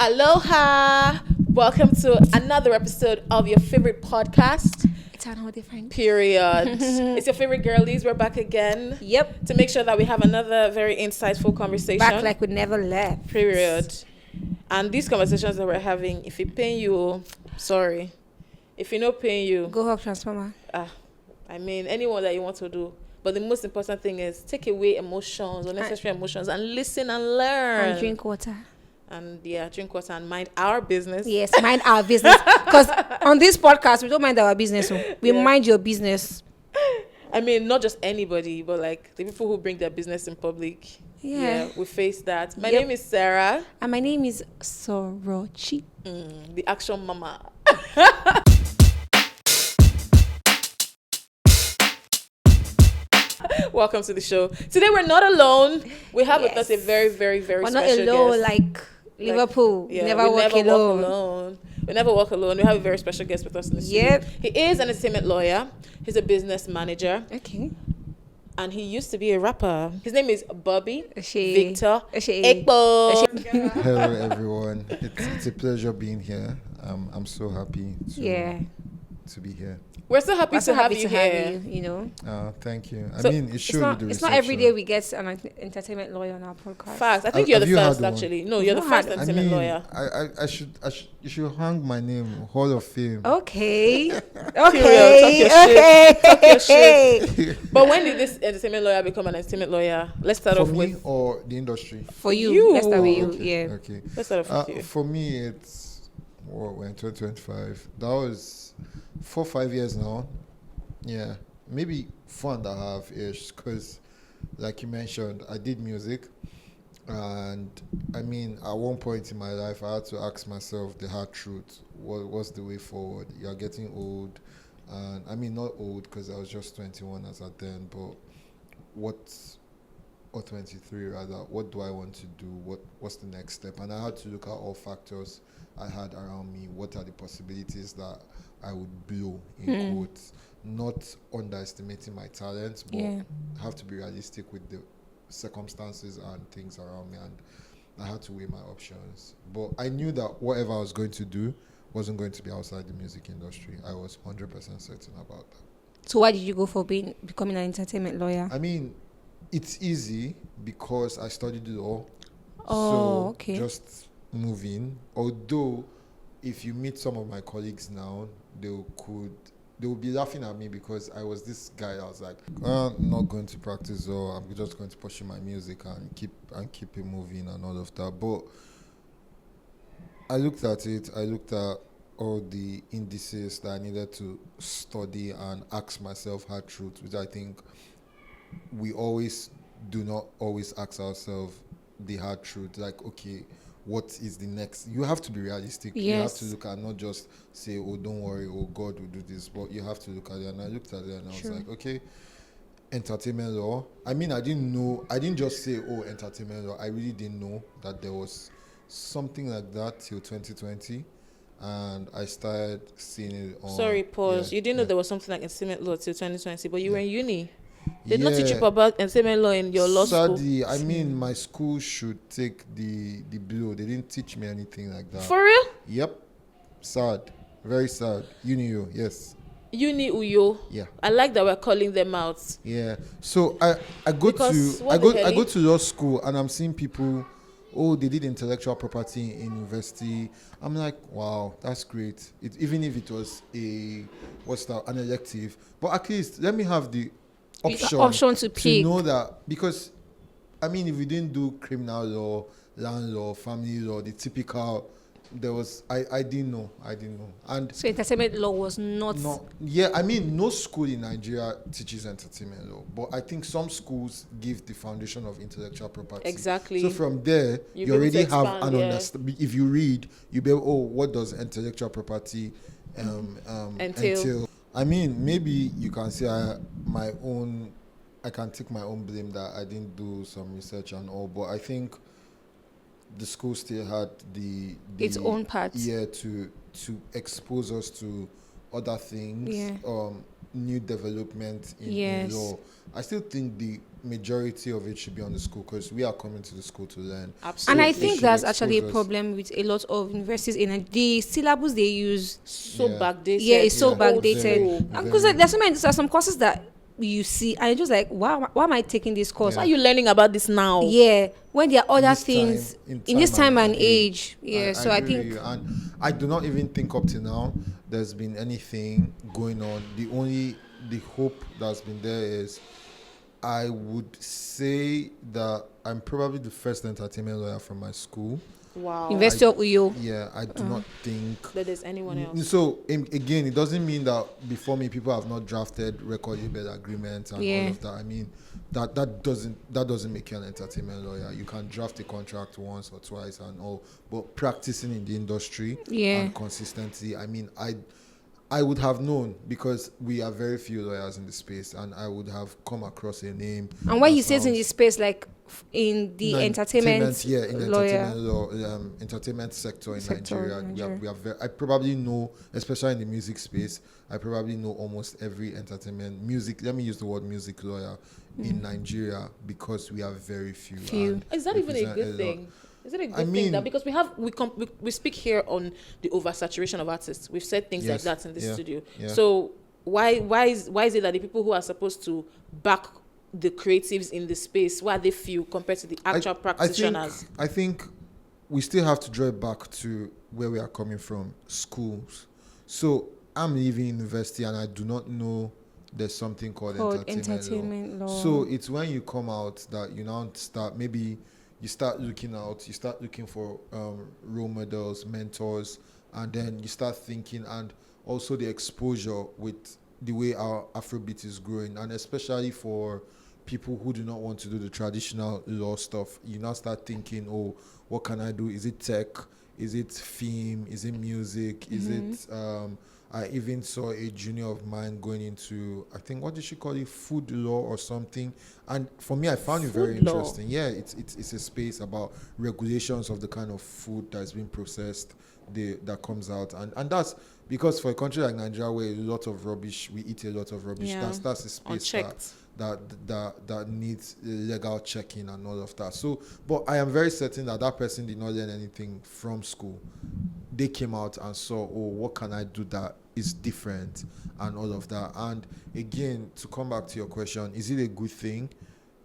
Aloha! Welcome to another episode of your favorite podcast. It's a whole different Period. It's your favorite girlies. We're back again. Yep. To make sure that we have another very insightful conversation. Back like we never left. Period. And these conversations that we're having, if it pain you, sorry. If it not paying you, Go help Transformer. I mean, anyone that you want to do. But the most important thing is take away emotions, unnecessary emotions, and listen and learn. And drink water. And drink water and mind our business. Yes, mind our business. Because on this podcast, we don't mind our business. We mind your business. I mean, not just anybody, but like the people who bring their business in public. Yeah. We face that. My name is Sarah. And my name is Sorochi. The action mama. Welcome to the show. Today we're not alone. We have with us a very, very, very We're special not alone guest. like Liverpool. Yeah, never we walk never alone. walk alone. We never walk alone. We have a very special guest with us in the studio. Yep. He is an entertainment lawyer. He's a business manager. Okay. And he used to be a rapper. His name is Bobby Oshé. Victor Oshé. Ekpo. Hello everyone, it's a pleasure being here. I'm so happy to be here. We're so happy We're so to have happy you to here. have you, you know. Thank you. So I mean, it shows the It's not every day we get an entertainment lawyer on our podcast. Facts. I think you're the Have you first, had one? actually. No, you're the I've first had- entertainment lawyer. I should you should hang my name Hall of Fame. Okay. Talk Okay. your Okay. shit. But when did this entertainment lawyer become an entertainment lawyer? Let's start For off me with. or the industry? For you. You. Let's start with you. Okay, Yeah. Okay. Let's start off with you. For me, it's we're in 2025. That was 4-5 years now. Yeah, maybe 4.5 ish. Because, like you mentioned, I did music, and I mean, at one point in my life, I had to ask myself the hard truth: what's the way forward? You're getting old, and I mean, not old because I was just 21 as at then, but or 23 rather, what do I want to do? What's the next step? And I had to look at all factors I had around me. What are the possibilities that I would blow in quotes? Not underestimating my talents, but have to be realistic with the circumstances and things around me, and I had to weigh my options. But I knew that whatever I was going to do wasn't going to be outside the music industry. I was 100% certain about that. So why did you go for becoming an entertainment lawyer? I mean, it's easy because I studied law. Oh, okay. Just moving. Although, if you meet some of my colleagues now, they will be laughing at me because I was this guy. I was like, I'm not going to practice law. I'm just going to pursue my music and keep it moving and all of that. But I looked at it. I looked at all the indices that I needed to study and ask myself hard truths, which I think we always do not always ask ourselves the hard truth. Like, okay, what is the next? You have to be realistic. Yes. You have to look at, not just say, oh, don't worry, oh, God will do this. But you have to look at it. And I looked at it and I was like, okay, entertainment law. I mean, I didn't just say, oh, entertainment law. I really didn't know that there was something like that till 2020. And I started seeing it on... Sorry, pause. Yeah, You didn't know yeah. there was something like entertainment law till 2020, but you were in uni. They did not teach you about entertainment law in your law school. Sadly, I mean, my school should take the blow. They didn't teach me anything like that. For real? Yep. Sad. Very sad. Unio, yes. Uni Uyo. Yeah. I like that we're calling them out. Yeah. So I go Because to what I the go hell? to law school and I'm seeing people, oh, they did intellectual property in university. I'm like, wow, that's great. Even if it was an elective, but at least let me have the option to pick. know that, because I mean, if we didn't do criminal law, land law, family law, the typical, I didn't know. And So entertainment law was not... I mean, no school in Nigeria teaches entertainment law, but I think some schools give the foundation of intellectual property. Exactly. So from there, You you be able already to have expand, an yeah. understanding. If you read, you be what does intellectual property entail? I mean, maybe you can say I can take my own blame that I didn't do some research and all, but I think the school still had the its own part. Yeah, to expose us to other things, Yeah. New development in Yes. law. I still think the majority of it should be on the school because we are coming to the school to learn. Absolutely. And I They think should that's actually a expose us. problem with a lot of universities in the syllabus they use. So Yeah. backdated. Yeah, it's so Yeah. old backdated. school. Because Very. there's some courses that you see, and you're just like, wow, why am I taking this course? Yeah. Why are you learning about this now? Yeah, when there are other This things time- in this time and age. Yeah, so I agree with think you. And I do not even think up to now there's been anything going on. The hope that's been there is, I would say that I'm probably the first entertainment lawyer from my school. Wow. University of Uyo. Yeah, I do not think. That there's anyone else. So again, it doesn't mean that before me people have not drafted record label agreements and all of that. I mean, that doesn't make you an entertainment lawyer. You can draft a contract once or twice and all, but practicing in the industry and consistency. I mean, I would have known because we are very few lawyers in the space, and I would have come across a name. And when he says in this space, like in the entertainment lawyer. Entertainment law, entertainment sector in Nigeria, we are very. I probably know, especially in the music space, I probably know almost every entertainment music. Let me use the word music lawyer in Nigeria because we are very few. and Is that even a represent good lot. thing? Is it a good I thing mean- that because we speak here on the oversaturation of artists? We've said things like Yes. that in this Yeah. studio. Yeah. So why is it that the people who are supposed to back the creatives in the space, why are they few compared to the actual practitioners? I think we still have to draw it back to where we are coming from, schools. So I'm leaving university and I do not know there's something called entertainment law. law. So it's when you come out that you now start, maybe you start looking for role models, mentors, and then you start thinking, and also the exposure with the way our Afrobeat is growing, and especially for people who do not want to do the traditional law stuff, you now start thinking, oh, what can I do? Is it tech? Is it film? Is it music? Is it I even saw a junior of mine going into, I think, what did she call it, food law or something. And for me, I found it very Food law. interesting. Yeah, it's a space about regulations of the kind of food that's being processed, that comes out. And that's because for a country like Nigeria where a lot of rubbish, we eat a lot of rubbish, Yeah. that's a space Unchecked. that needs legal checking and all of that. So, but I am very certain that person did not learn anything from school. They came out and saw, oh, what can I do that is different and all of that. And again, to come back to your question, is it a good thing?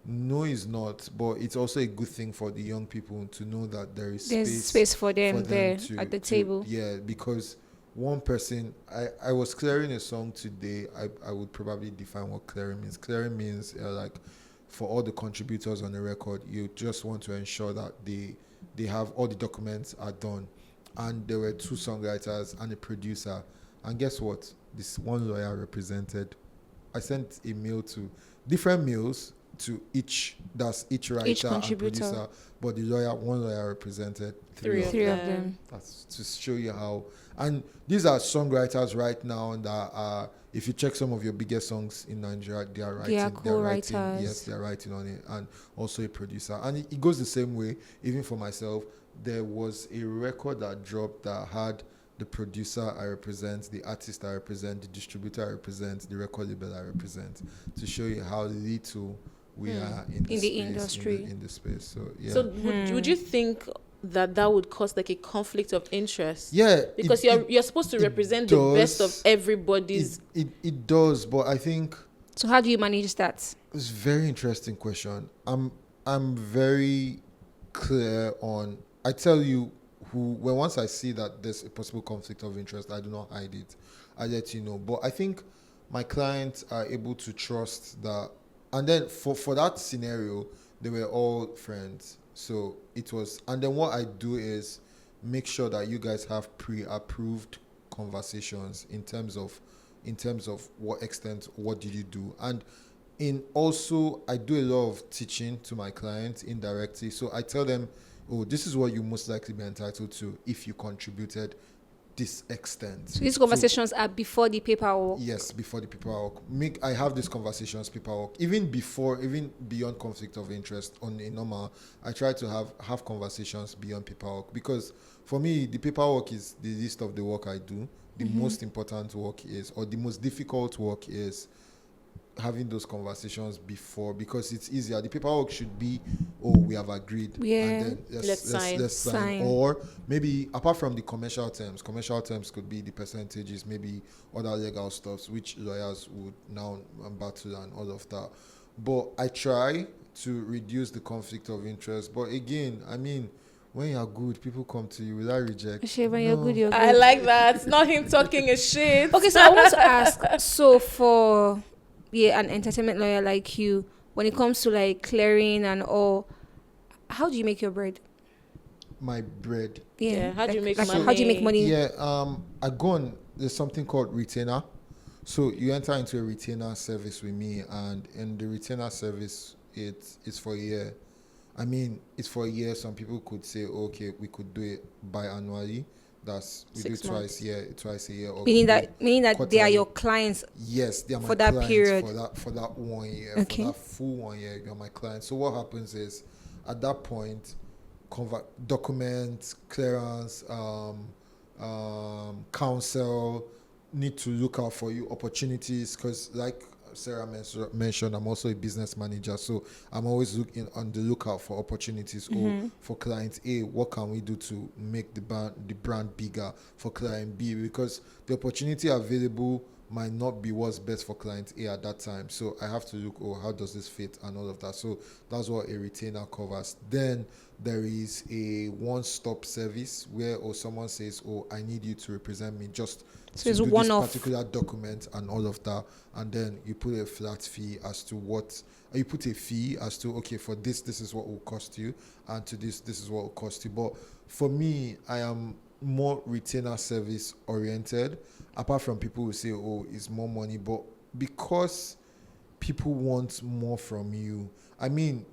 No, it's not. But it's also a good thing for the young people to know that there's space for them there at the table. Yeah, because one person, I was clearing a song today. I would probably define what clearing means. Clearing means like for all the contributors on the record, you just want to ensure that they have all the documents are done. And there were 2 songwriters and a producer. And guess what? This one lawyer represented. I sent a mail to different mails to each writer and contributor. producer, but one lawyer represented three Three of them. That's to show you how. And these are songwriters right now that are, if you check some of your biggest songs in Nigeria, they are writing. They are co-writers. Yes, they are writing on it, and also a producer. And it goes the same way. Even for myself, there was a record that dropped that had the producer I represent, the artist I represent, the distributor I represent, the record label I represent, to show you how little we are in the space, industry. in the space. So yeah. So would you think that would cause like a conflict of interest? Yeah, Because you're supposed to represent the best of everybody's. It does, but I think So how do you manage that? it's a very interesting question. I'm very clear on. I tell you when once I see that there's a possible conflict of interest, I do not hide it. I let you know. But I think my clients are able to trust that. And then for that scenario, they were all friends. So it was, and then what I do is make sure that you guys have pre-approved conversations in terms of what extent, what did you do? And I do a lot of teaching to my clients indirectly. So I tell them, oh, this is what you most likely be entitled to if you contributed this extent. So these conversations are before the paperwork. Yes, before the paperwork. I have these conversations, paperwork. Even beyond conflict of interest on a normal, I try to have conversations beyond paperwork, because for me, the paperwork is the list of the work I do. The most important work is, or the most difficult work is having those conversations before, because it's easier. The paperwork should be, oh, we have agreed, and then let's sign. Or maybe apart from the commercial terms could be the percentages, maybe other legal stuffs which lawyers would now battle and all of that. But I try to reduce the conflict of interest. But again, I mean, when you're good, people come to you without reject. When you're good, you're good. I like that. It's not him talking a shit. Okay, so I want to ask, so for an entertainment lawyer like you, when it comes to like clearing and all, how do you make your bread? My bread. Yeah. How do you make money? How do you make money? Yeah, I go on, there's something called retainer. So you enter into a retainer service with me, and in the retainer service, it's for a year. I mean, it's for a year. Some people could say, okay, we could do it biannually. That's we 6 do twice a year. Or Meaning that they are your clients. Yes, they are my for that clients period. for that 1 year. Okay. For that full 1 year, you're my client. So what happens is, at that point, documents, clearance, counsel need to look out for you opportunities, because like Sarah mentioned, I'm also a business manager, so I'm always looking on the lookout for opportunities. Or for client A, what can we do to make the brand bigger? For client B, because the opportunity available might not be what's best for client A at that time. So I have to look, how does this fit and all of that. So that's what a retainer covers. Then there is a one-stop service where someone says, I need you to represent me just to do this particular document and all of that. And then you put a flat fee as to you put a fee as to, okay, for this is what will cost you, and to this is what will cost you. But for me, I am more retainer service oriented, apart from people who say, it's more money. But because people want more from you, I mean,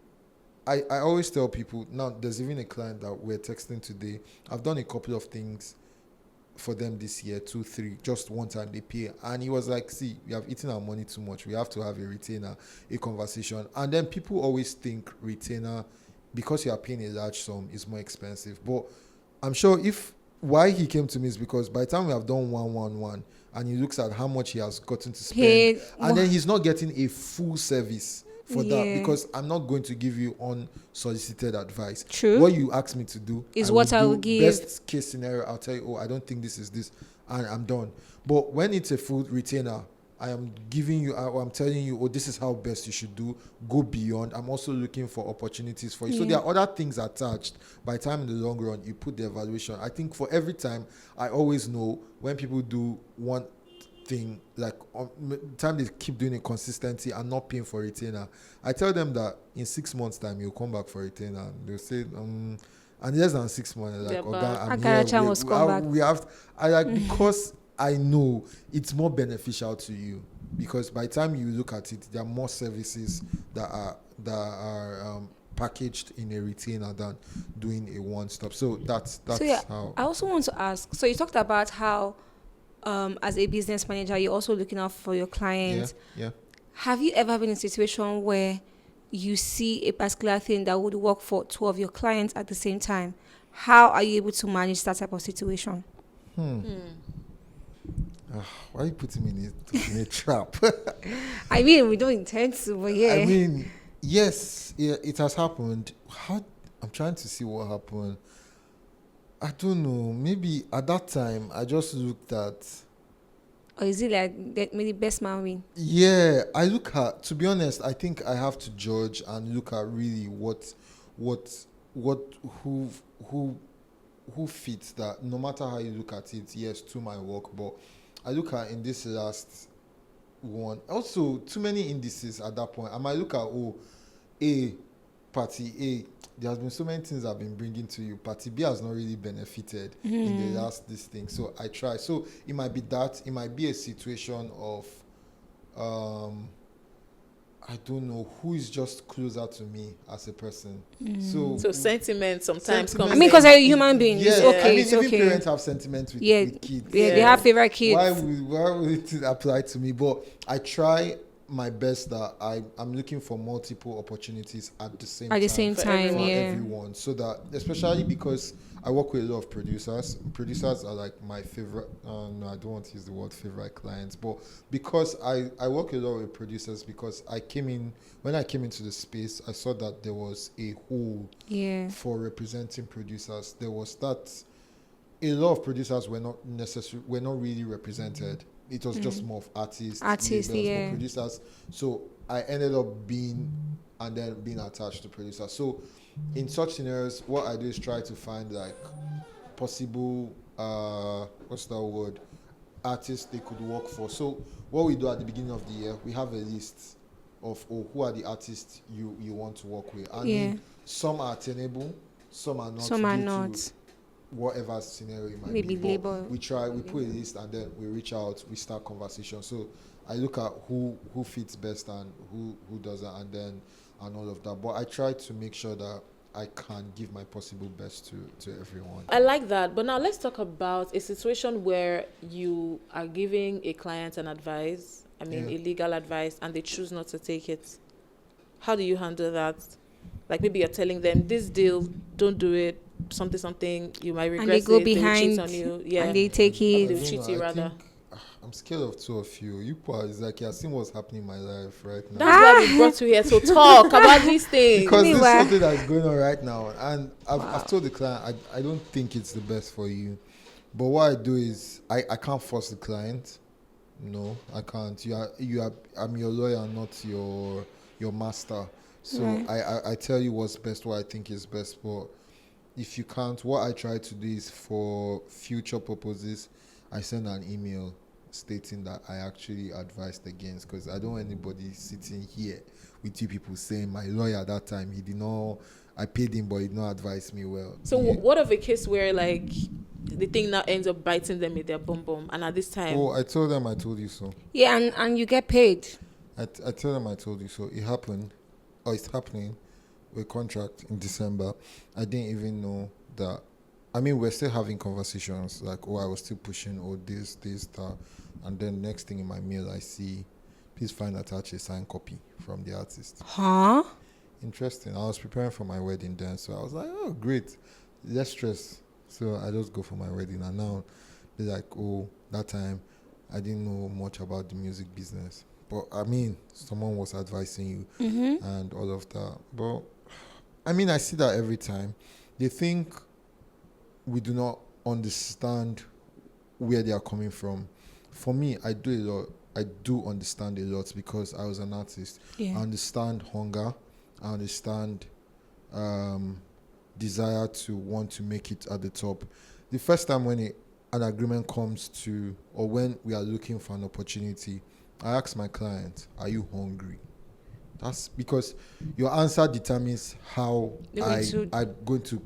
I always tell people, now there's even a client that we're texting today. I've done a couple of things for them this year, 2, 3, just one time they pay, and he was like, see, we have eaten our money too much, we have to have a retainer, a conversation. And then people always think retainer, because you are paying a large sum, is more expensive. But I'm sure why he came to me is because by the time we have done 111 and he looks at how much he has gotten to spend, and then he's not getting a full service for that, because I'm not going to give you unsolicited advice. True. What you ask me to do is what I will give. Best case scenario, I'll tell you, I don't think this is this, and I'm done. But when it's a full retainer, I am giving you, I'm telling you, this is how best you should do. Go beyond. I'm also looking for opportunities for you. So there are other things attached. By the time in the long run, you put the evaluation. I think for every time, I always know when people do one thing, like time they keep doing it consistently and not paying for retainer, I tell them that in 6 months time you'll come back for retainer, and they'll say and less than 6 months, like, because I know it's more beneficial to you, because by the time you look at it, there are more services that are packaged in a retainer than doing a one-stop. So that's how. I also want to ask, so you talked about how as a business manager, you're also looking out for your clients. Yeah. Have you ever been in a situation where you see a particular thing that would work for 2 of your clients at the same time? How are you able to manage that type of situation? Why are you putting me in a trap? I mean, we don't intend to, but yeah. I mean, yes, it has happened. I'm trying to see what happened. I don't know. Maybe at that time, I just looked at... Or is it like that maybe best man win? Yeah, I look at... To be honest, I think I have to judge and look at really who fits that. No matter how you look at it, yes, to my work. But I look at in this last one. Also, too many indices at that point. I might look at, Party A, there has been so many things I've been bringing to you. Party B has not really benefited in the last this thing. So I try. So it might be that. It might be a situation of, I don't know, who is just closer to me as a person. So sentiment sometimes comes. I mean, because I'm a human being. Yeah, it's okay. I mean, it's even okay. parents have sentiment with kids. Yeah, they have favorite kids. Why would it apply to me? But I try my best that I'm looking for multiple opportunities at the same At time. the same For time, For everyone. yeah. everyone, so that, especially because I work with a lot of producers. Producers are like my favorite. No, I don't want to use the word favorite clients, but because I work a lot with producers, because when I came into the space, I saw that there was a hole Yeah. for representing producers. There was that a lot of producers were not really represented. It was just more of artists, Artists, labels, but yeah. producers. So I ended up being attached to producers. So in such scenarios, what I do is try to find like possible what's that word, artists they could work for. So what we do at the beginning of the year, we have a list of who are the artists you want to work with. I Yeah. mean, some are attainable, some are not. Some are due not. to whatever scenario it might Maybe be. But label. we put a list, and then we reach out, we start conversation. So I look at who fits best and who doesn't, and all of that. But I try to make sure that I can give my possible best to everyone. I like that. But now let's talk about a situation where you are giving a client an advice, a legal advice, and they choose not to take it. How do you handle that? Like maybe you're telling them this deal, don't do it, something, you might regret And they go it, behind they will cheat on you. Yeah. and they take Or it. they'll cheat you rather. think, I'm scared of two of you. You poor is like, you're seeing what's happening in my life right now. That's why we brought you here to talk about these things. Because this is Anyway. something that's going on right now, and I've told the client I don't think it's the best for you. But what I do is I can't force the client. No, I can't. I'm your lawyer, not your master. So Right. I tell you what's best, what I think is best. But if you can't, what I try to do is, for future purposes, I send an email stating that I actually advised against, because I don't want anybody sitting here with you people saying my lawyer at that time, he did not, I paid him but he did not advise me well. So what of a case where like the thing now ends up biting them with their bum, and at this time, Oh, I told them I told you so. Yeah, and you get paid. I tell them I told you so. It happened, or it's happening, with contract in December. I didn't even know that. I mean, we're still having conversations like, I was still pushing, this, that. And then next thing in my mail, I see, please find attached a signed copy from the artist. Huh? Interesting. I was preparing for my wedding then, so I was like, oh, great. Less stress. So I just go for my wedding. And now they're like, that time I didn't know much about the music business. But I mean, someone was advising you and all of that. But I mean, I see that every time. They think we do not understand where they are coming from. For me, I do a lot. I do understand a lot because I was an artist. Yeah. I understand hunger. I understand desire to want to make it at the top. The first time when an agreement comes to, or when we are looking for an opportunity, I ask my client, are you hungry? That's because your answer determines how I'm going to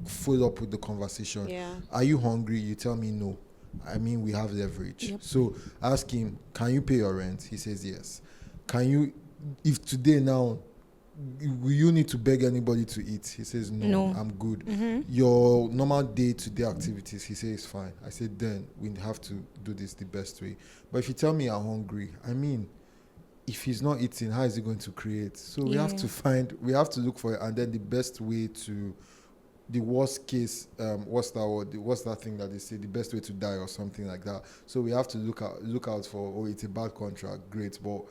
follow up with the conversation. Yeah. Are you hungry? You tell me no. I mean, we have leverage. Yep. So ask him, can you pay your rent? He says yes. Can you, if today now, will you need to beg anybody to eat? He says no. I'm good. Your normal day-to-day activities, he says fine. I said then we have to do this the best way. But if you tell me I'm hungry, I mean, if he's not eating, how is he going to create? So we have to look for it, and then the best way to, the worst case, what's that thing that they say, the best way to die or something like that. So we have to look out for, it's a bad contract, great, but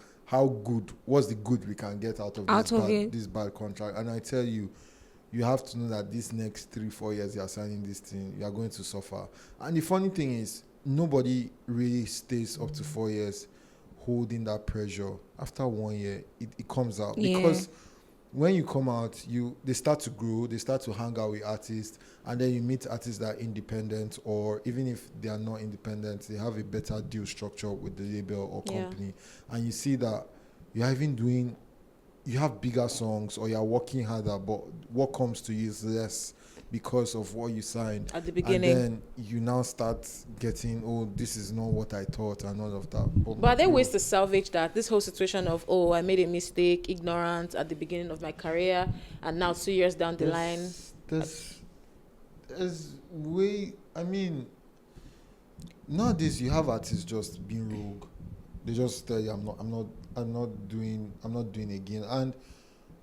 what's the good we can get out of this bad contract? And I tell you, you have to know that these next 3-4 years you are signing this thing, you are going to suffer. And the funny thing is, nobody really stays up to 4 years holding that pressure. After 1 year, it comes out. Yeah. Because when you come out, they start to grow, they start to hang out with artists, and then you meet artists that are independent, or even if they are not independent, they have a better deal structure with the label or company. And you see that you have bigger songs, or you're working harder, but what comes to you is less because of what you signed at the beginning. And then you now start getting, this is not what I thought, and all of that. But are there ways to salvage that? This whole situation of, I made a mistake, ignorant at the beginning of my career, and now 2 years down the line. There's way, I mean, nowadays you have artists just being rogue. They just tell you, I'm not I'm not doing again. And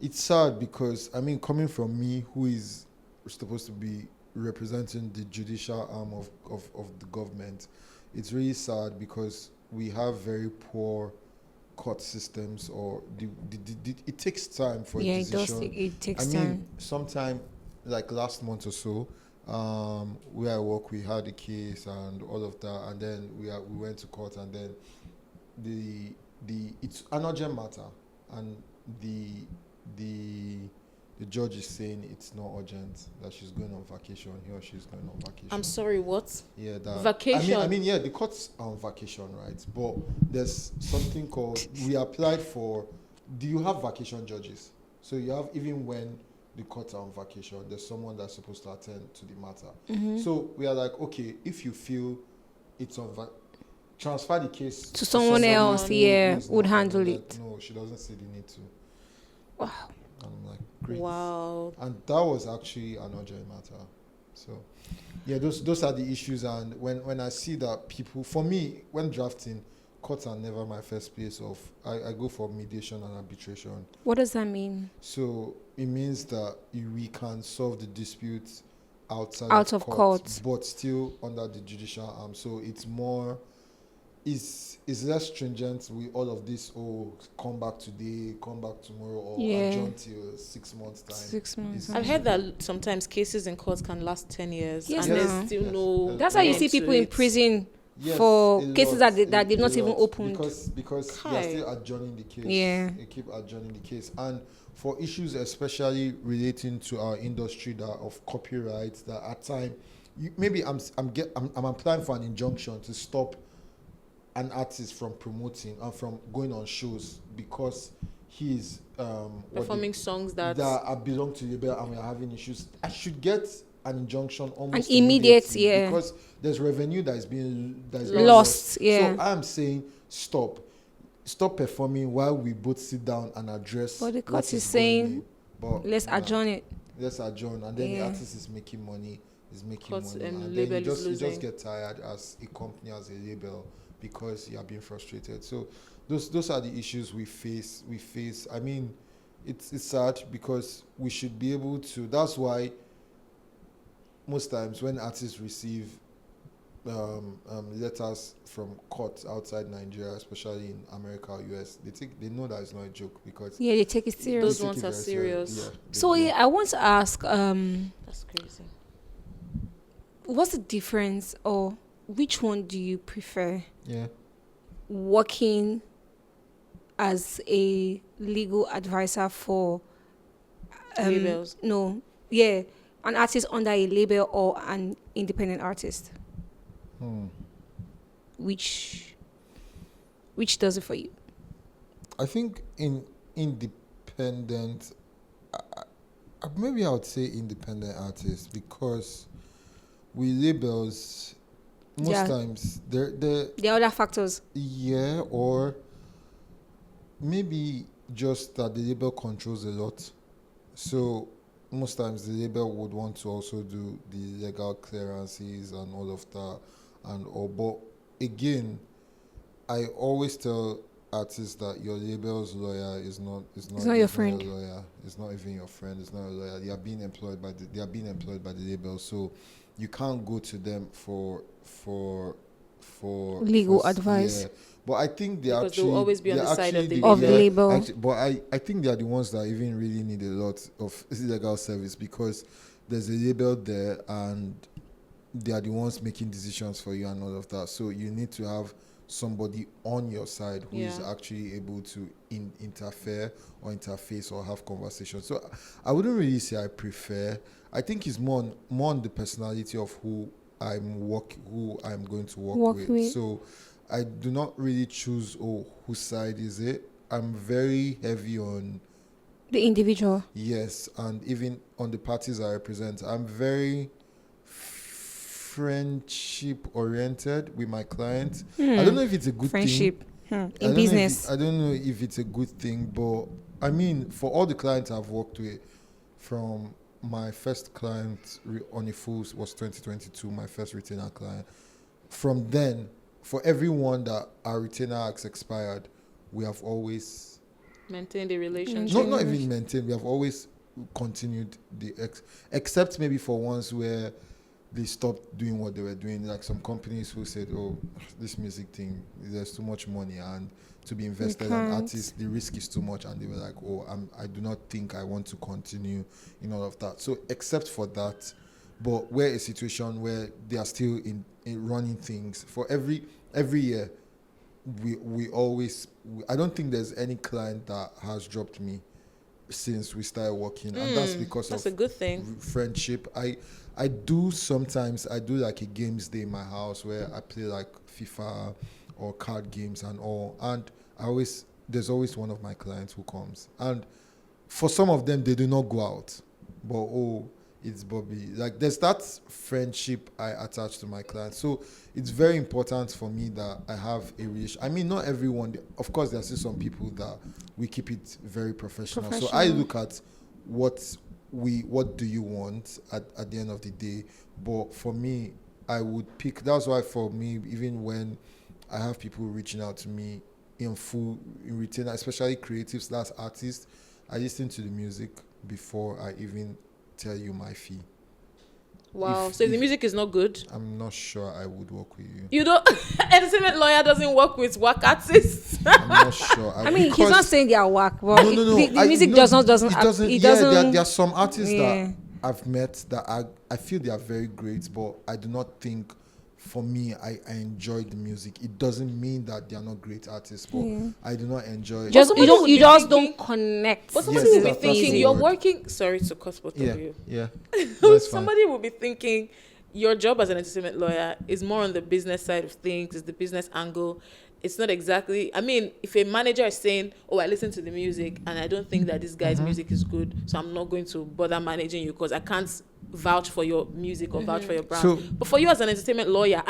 it's sad because, I mean, coming from me, who is supposed to be representing the judicial arm of the government, it's really sad because we have very poor court systems, or it takes time for a Yeah, it does. decision. It takes I mean, time. sometime like last month or so, where I work, we had a case and all of that, and then we went to court, and then it's an urgent matter, and the judge is saying it's not urgent, that she's going on vacation, he or she's going on vacation. I'm sorry, what? Yeah, that Vacation. I mean, yeah, the court's on vacation, right? But there's something called, we applied for. Do you have vacation judges? So you have, even when the courts are on vacation, there's someone that's supposed to attend to the matter. Mm-hmm. So we are like, okay, if you feel it's on transfer the case To someone else, who is would not handle on it. that. No, she doesn't see the need to. Wow. And I'm like, great. Wow. And that was actually an urgent matter. So, yeah, those are the issues. And when I see that people, for me, when drafting, courts are never my first place of. I go for mediation and arbitration. What does that mean? So it means that we can solve the disputes outside of court, court, but still under the judicial arm. So it's more. Is less stringent with all of this. Oh, come back today, come back tomorrow, or adjourn till 6 months time. 6 months. I've heard that sometimes cases in court can last 10 years. Yes, and no. there's still no. That's how you end see to people in it. prison Yes, for a cases lot, that they've a not even lot, opened. because they Kai. are still adjourning the case. Yeah. They keep adjourning the case, and for issues especially relating to our industry that of copyright, that at time, maybe I'm applying for an injunction to stop an artist from promoting and from going on shows because he's Performing songs that belong to the label and we are having issues. I should get an injunction almost An immediate, immediately, yeah. because there's revenue that is being Lost, yeah. So I'm saying stop performing while we both sit down and address. But the what court is going saying, in. But let's adjourn it. Let's adjourn, and then the Yeah. artist is making money, Court and then label you is just losing. get tired as a company, as a label, because you are being frustrated. So those are the issues we face. I mean, it's sad because we should be able to. That's why most times when artists receive letters from courts outside Nigeria, especially in America or US, they know that it's not a joke, because Yeah, they take it serious. Those ones are very serious. Yeah, So yeah, I want to ask, That's crazy. what's the difference, or which one do you prefer? yeah. Working as a legal advisor for Labels. an artist under a label, or an independent artist? Which does it for you? I think in independent, maybe I would say independent artists, because with labels, most Yeah. times they're There are other factors. yeah, or maybe just that the label controls a lot. So most times the label would want to also do the legal clearances and all of that, but again, I always tell artists that your label's lawyer is not your friend. Your lawyer. It's not even your friend. It's not a lawyer. They are being employed by the label. So you can't go to them for Legal advice. Yeah. But I think Because they'll always be on the side of the label. But I think they are the ones that even really need a lot of legal service, because there's a label there and they are the ones making decisions for you and all of that. So you need to have somebody on your side who is actually able to interfere or interface or have conversations. So I wouldn't really say I prefer. I think it's more on the personality of who I'm going to work with. So I do not really choose whose side is it. I'm very heavy on The individual. yes, and even on the parties I represent. I'm very friendship oriented with my clients. I don't know if it's a good Friendship. thing. In business. I don't know if it's a good thing, but I mean, for all the clients I've worked with, from my first client on a full was 2022, my first retainer client. From then, for everyone that our retainer has expired, we have always maintain the relationship. not even maintained. We have always continued except maybe for ones where they stopped doing what they were doing. Like some companies who said, "Oh, this music thing, there's too much money and to be invested in artists, the risk is too much." And they were like, "Oh, I do not think I want to continue in all of that." So except for that, but we're a situation where they are still in running things for every year. We always. I don't think there's any client that has dropped me since we started working, and that's because that's of a good thing. Friendship. I do sometimes like a games day in my house where I play like FIFA or card games and all, and there's always one of my clients who comes, and for some of them they do not go out, but it's Bobby. Like there's that friendship I attach to my clients, so it's very important for me that I have a relation. I mean, not everyone. Of course, there's still some people that we keep it very professional. So I look at what do you want at the end of the day. But for me, I would pick. That's why for me, even when I have people reaching out to me in return, especially creatives, that's artists, I listen to the music before I even tell you my fee. Wow. So if the music is not good, I'm not sure I would work with you. You don't. Entertainment lawyer doesn't work with whack artists. I'm not sure. I mean, he's not saying they are whack, but no. The music doesn't. There are some artists that I've met that I feel they are very great, but I do not think. For me, I enjoy the music. It doesn't mean that they are not great artists, but I do not enjoy it. You just don't connect. But somebody will be thinking you're working. Sorry to cut both of you. Yeah. Somebody will be thinking your job as an entertainment lawyer is more on the business side of things, is the business angle. It's not exactly. I mean, if a manager is saying, "Oh, I listen to the music and I don't think that this guy's music is good, so I'm not going to bother managing you because I can't vouch for your music or vouch for your brand." So, but for you as an entertainment lawyer,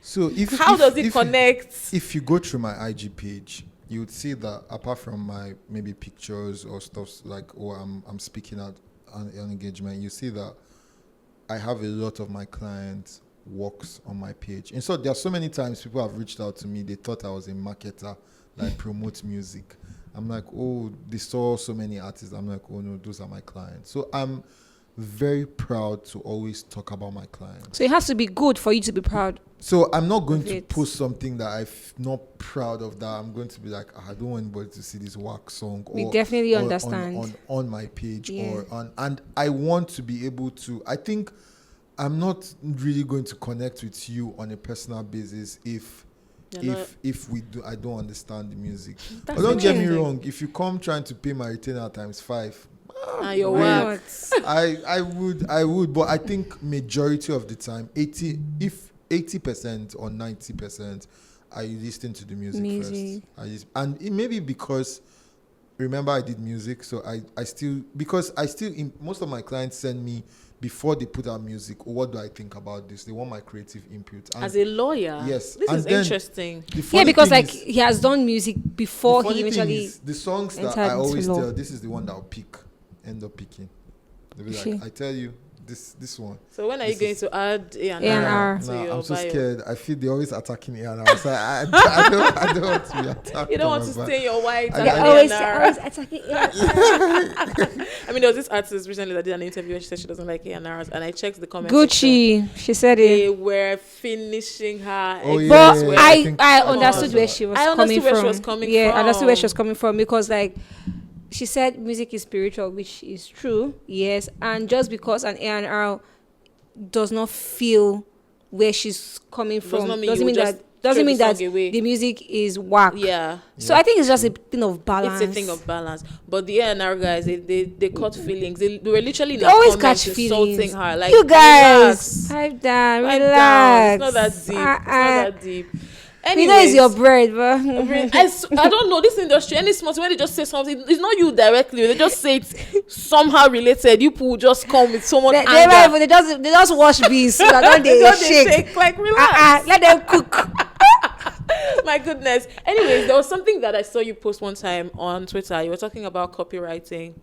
so how does it connect? If you go through my IG page, you would see that apart from my maybe pictures or stuff like, I'm speaking at an engagement, you see that I have a lot of my clients works on my page. And so there are so many times people have reached out to me, they thought I was a marketer, like promote music. I'm like, oh, they saw so many artists. I'm like, oh no, those are my clients. So I'm very proud to always talk about my clients. So it has to be good for you to be proud. So I'm not going to post something that I'm not proud of, that I'm going to be like, I don't want anybody to see this whack song. We definitely understand. On my page and I want to be able to, I think I'm not really going to connect with you on a personal basis if I don't understand the music. But don't get me wrong, if you come trying to pay my retainer times 5, your work. I would, but I think majority of the time, 80% or 90%, I listen to the music first. And it may be because, remember I did music, so I still most of my clients send me, before they put out music, what do I think about this? They want my creative input. And as a lawyer, yes, this is interesting. Because like he has done music before he eventually. The songs that I always tell, this is the one that I'll end up picking. They'll be like, I tell you, this one. So when are you going to add A&R to your bio? I'm so scared. I feel they're always attacking A&R. So I don't want to be attacked. You don't want to stay your white. They're always attacking A&R. I mean, there was this artist recently that did an interview and she said she doesn't like A&Rs, and I checked the comments. Gucci, she said it. They were finishing her. But I understood where she was coming from. I understood where she was coming from, because like, she said music is spiritual, which is true, yes. And just because an A&R does not feel where she's coming from doesn't mean that the music is whack. Yeah. So I think it's just a thing of balance. It's a thing of balance. But the A&R guys, they caught feelings. They were literally they always catch feelings. Insulting her. Like, you guys, pipe down, relax. It's not that deep. It's not that deep. Anyways, you know it's your bread, but I don't know this industry. Any small thing, when they just say something, it's not you directly. They just say it somehow related. You people just come with someone. They just wash beans. So that they shake. Like, relax. Let them cook. My goodness. Anyways, there was something that I saw you post one time on Twitter. You were talking about copywriting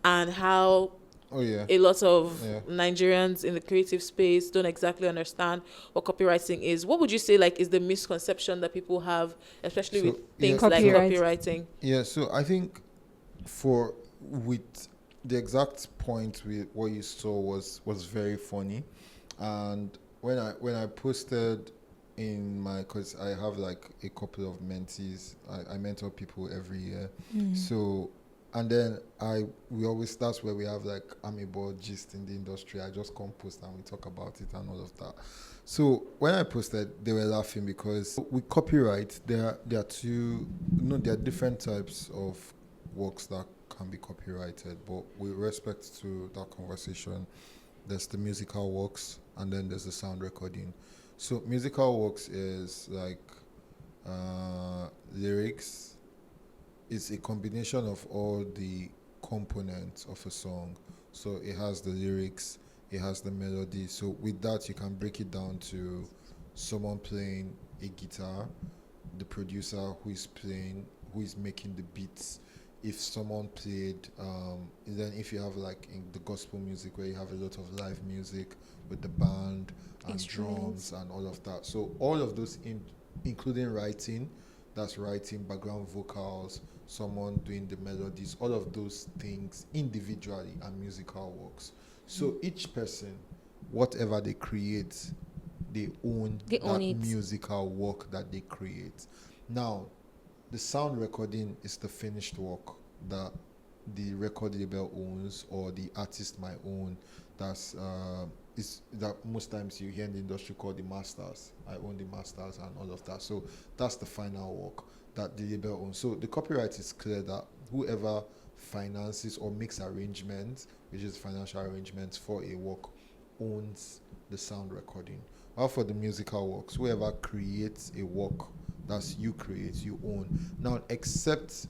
and how Oh yeah. A lot of Yeah. Nigerians in the creative space don't exactly understand what copywriting is. What would you say like is the misconception that people have, especially So with yeah, things like Copyright. copywriting? yeah. So I think with the exact point with what you saw was very funny, and when I posted in my, because I have like a couple of mentees, I mentor people every year, so, and then we always, that's where we have like amicable gist in the industry. I just come post and we talk about it and all of that. So when I posted, they were laughing because with copyright there are two, there are different types of works that can be copyrighted, but with respect to that conversation, there's the musical works and then there's the sound recording. So musical works is like lyrics. It's a combination of all the components of a song. So it has the lyrics, it has the melody. So with that, you can break it down to someone playing a guitar, the producer who is making the beats. If someone played, then if you have like in the gospel music where you have a lot of live music with the band and Instruments. drums and all of that. So all of those, including writing, that's writing, background vocals, someone doing the melodies, all of those things individually are musical works. So each person, whatever they create, they own They that own it. musical work that they create. Now, the sound recording is the finished work that the record label owns or the artist might own. That's is that most times you hear in the industry called the masters. I own the masters and all of that. So that's the final work that the label owns. So the copyright is clear that whoever finances or makes arrangements, which is financial arrangements for a work, owns the sound recording. While for the musical works, whoever creates a work, that's you create, you own. Now, except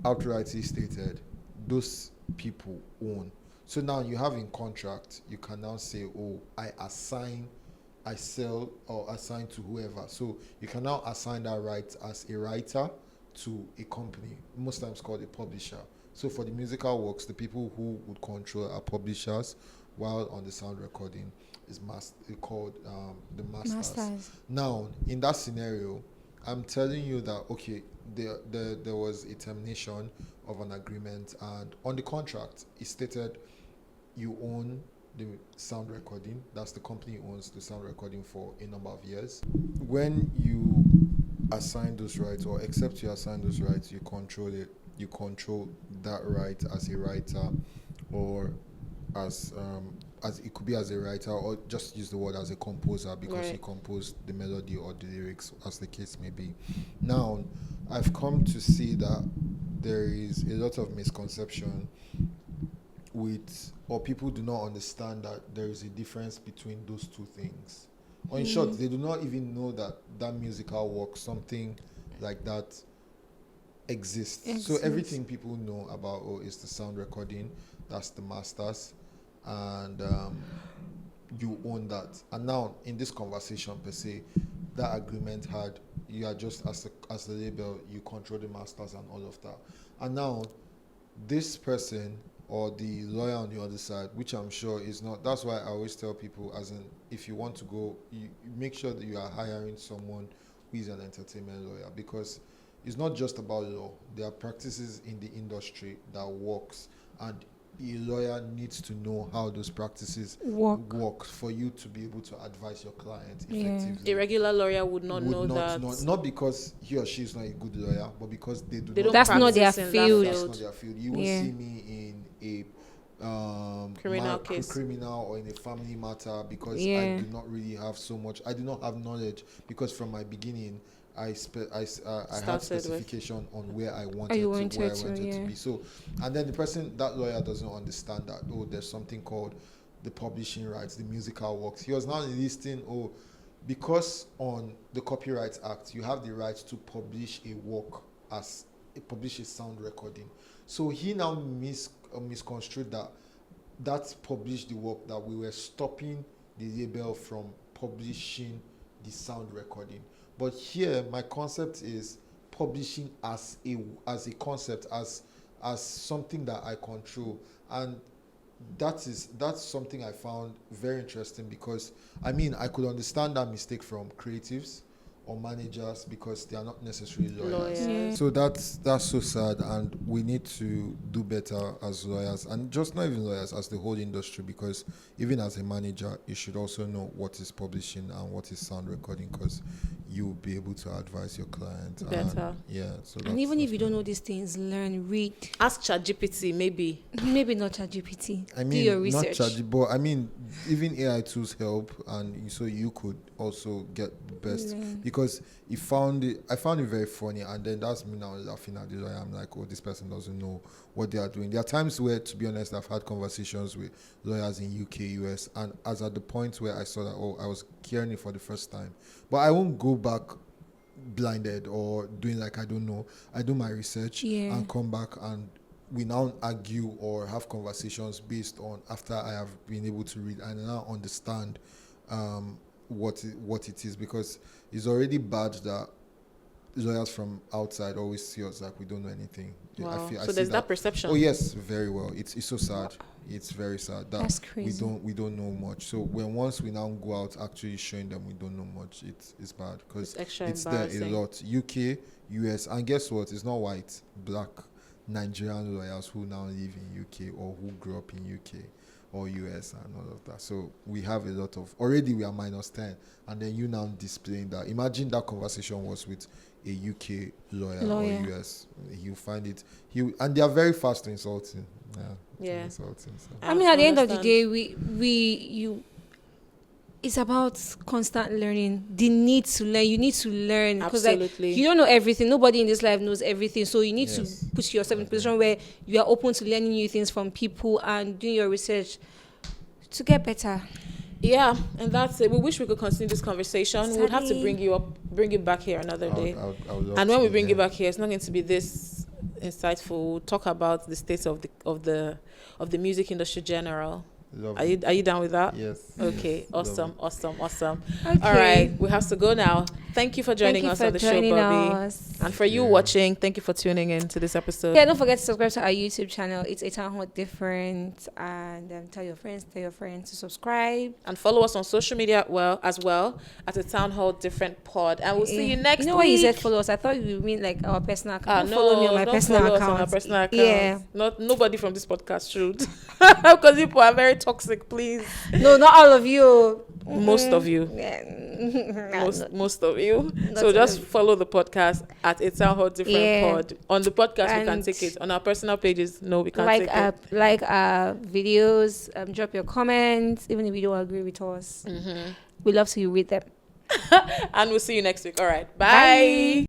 outrightly stated, those people own. So now you have in contract, you can now say, oh, I sell or assign to whoever. So you can now assign that right as a writer to a company, most times called a publisher. So for the musical works, the people who would control are publishers, while on the sound recording is called the masters. Now, in that scenario, I'm telling you that, okay, there was a termination of an agreement, and on the contract, it stated you own the sound recording. That's the company owns the sound recording for a number of years. When you assign those rights, or except you assign those rights, you control it. You control that right as a writer, or as it could be as a writer, or just use the word as a composer because Right. he composed the melody or the lyrics, as the case may be. Now, I've come to see that there is a lot of misconception with, or people do not understand that there is a difference between those two things. Or in short, they do not even know that that musical work, something like that, exists. So everything people know about, oh, is the sound recording, that's the masters, and you own that. And now in this conversation per se, that agreement had, you are just as the label, you control the masters and all of that. And now this person or the lawyer on the other side, which I'm sure is not, that's why I always tell people, as in, if you want to go, you make sure that you are hiring someone who is an entertainment lawyer, because it's not just about law. There are practices in the industry that works, and a lawyer needs to know how those practices work for you to be able to advise your client effectively. A regular lawyer would not know that. Not because he or she is not a good lawyer, but because they They not don't That's not their practice in that field. that's not their field. You won't see me in a case. criminal or in a family matter, because I Yeah. do not really have so much. I do not have knowledge, because from my beginning, I had Started with. specification on where I wanted you to wanted to, to be. So, and then the person, that lawyer, doesn't understand that, oh, there's something called the publishing rights, the musical works. He was now listing, oh, because on the Copyright Act, you have the right to publish a work as publish a sound recording. So he now misconstrued that published the work, that we were stopping the label from publishing the sound recording. But here, my concept is publishing as a concept, as something that I control. And that's something I found very interesting, because I mean I could understand that mistake from creatives or managers because they are not necessarily lawyers. Yeah. So that's so sad, and we need to do better as lawyers, and just not even lawyers, as the whole industry, because even as a manager, you should also know what is publishing and what is sound recording, because you'll be able to advise your client Better. So And even if you don't know these things, learn, read. Ask ChatGPT, maybe. Maybe not ChatGPT. I Do your mean, not research. but I mean, even AI tools help, and so you could also get the best. Because I found it very funny, and then that's me now laughing at the lawyer. I'm like, oh, this person doesn't know what they are doing. There are times where, to be honest, I've had conversations with lawyers in UK, US, and as at the point where I saw that, I was hearing it for the first time. But I won't go back blinded or doing like I don't know. I do my research and come back, and we now argue or have conversations based on after I have been able to read and now understand what it is, because it's already bad that lawyers from outside always see us like we don't know anything. Wow. I So see there's that perception. Oh yes, very well. It's so sad. It's very sad that That's crazy. we don't know much. So once we now go out actually showing them we don't know much, it's bad, because it's there a lot. UK, US, and guess what? It's not white, black, Nigerian lawyers who now live in UK or who grew up in UK or US and all of that. So we have a lot of, already we are -10, and then you now displaying that. Imagine that conversation was with a UK lawyer. Or US. He'll find it, and they are very fast to insulting. Yeah. Insulting, so. I mean, at the end of the day, it's about constant learning. The need to learn. You need to learn, because Absolutely. you don't know everything. Nobody in this life knows everything. So you need to put yourself in a position where you are open to learning new things from people and doing your research to get better. Yeah, and that's it. We wish we could continue this conversation. We would have to bring you back here another day. I would love And to when we be bring you here. back here, it's not going to be this insightful. We'll talk about the state of the music industry general. Lovely. Are you down with that? Yes. Okay. Yes. Awesome. Lovely. Awesome. Okay. All right. We have to go now. Thank you for joining us on the show, Bobby. And for you watching, thank you for tuning in to this episode. Yeah, don't forget to subscribe to our YouTube channel. It's a town hall different, and tell your friends to subscribe And follow us on social media as well at a town hall different pod. And we'll see you next week. You know why you said follow us? I thought you mean like our personal account. No, follow me on my don't personal follow account. us on our personal account. Yeah. Nobody from this podcast should. Because people are very toxic, please. No, not all of you. Most of you. Yeah. Most of you. Not So all just of- follow the podcast at a town hall different pod. On the podcast, we can And take it. On our personal pages, no, we can't like take it. like our videos. Drop your comments, even if you don't agree with us. We love to read them. And we'll see you next week. All right. Bye. Bye.